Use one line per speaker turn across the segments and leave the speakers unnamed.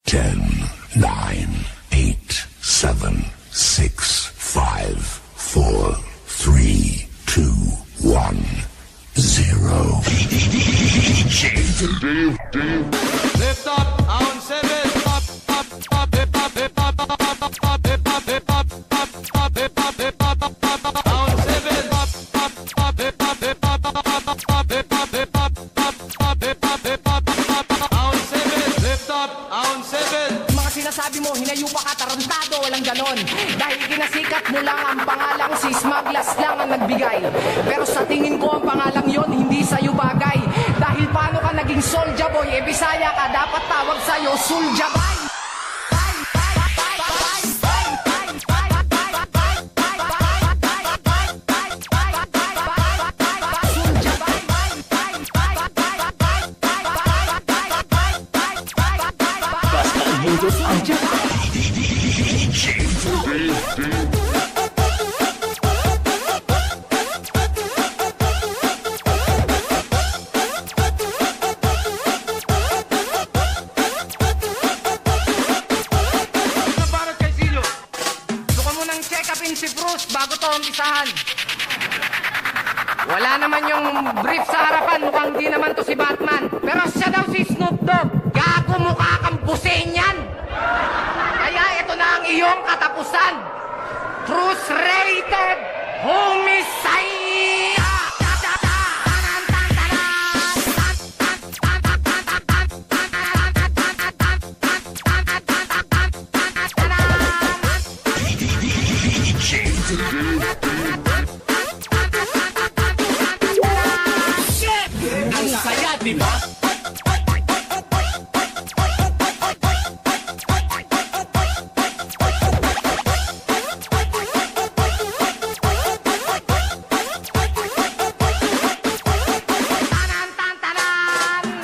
10, 9, 8, 7, 6, 5, 4, 3, 2, 1, 0.
Lift up, on 7, up, up, up, hip hop, hip hop, up, up, up, up, hip hop, hip hop, up, up, hip hop, hip hop, up, up, on 7, up, up, up, hip hop, hip hop, up, up, up, hip hop, hip hop, up, up, hip hop, hip hop, up, on 7, lift up, on 7.
Mga sinasabi mo, hinayupa ka, tarantado, walang ganon. Dahil kinasikat mo lang ang pangalang si Smaglas lang ang nagbigay. Pero sa tingin ko ang pangalang yon hindi sa'yo bagay. Dahil paano ka naging Soulja Boy, eh Bisaya ka, dapat tawag sa'yo Soulja Boy. Si Bruce bago to umpisahan. Wala naman yung brief sa harapan, mukhang di naman to si Batman. Pero siya daw si Snoop Dogg. Gago, mukha kang busen yan. Kaya ito na ang iyong katapusan. Truth rated homicide.
Ang saya, di ba?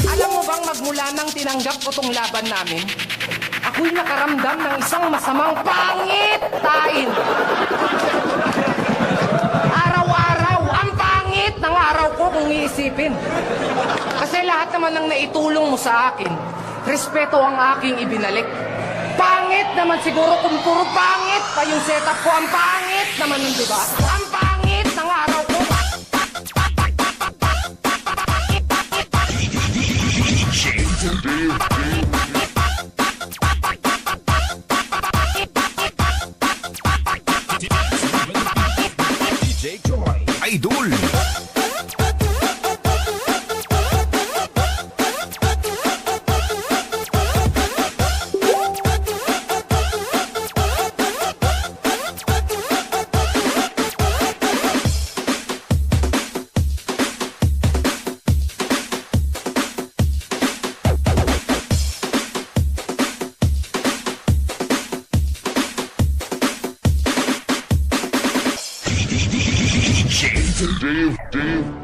Alam mo bang magmula nang tinanggap ko tong laban namin, ako'y nakaramdam ng isang masamang pangitain. Araw-araw, ang pangit ng araw ko kung iisipin. Kasi lahat naman ng naitulong mo sa akin, respeto ang aking ibinalik. Pangit naman siguro kung puro pangit pa yung setup ko. Ang pangit naman nun, diba? Ang pangit ng araw ko.
DJ Joy Idol. Dave.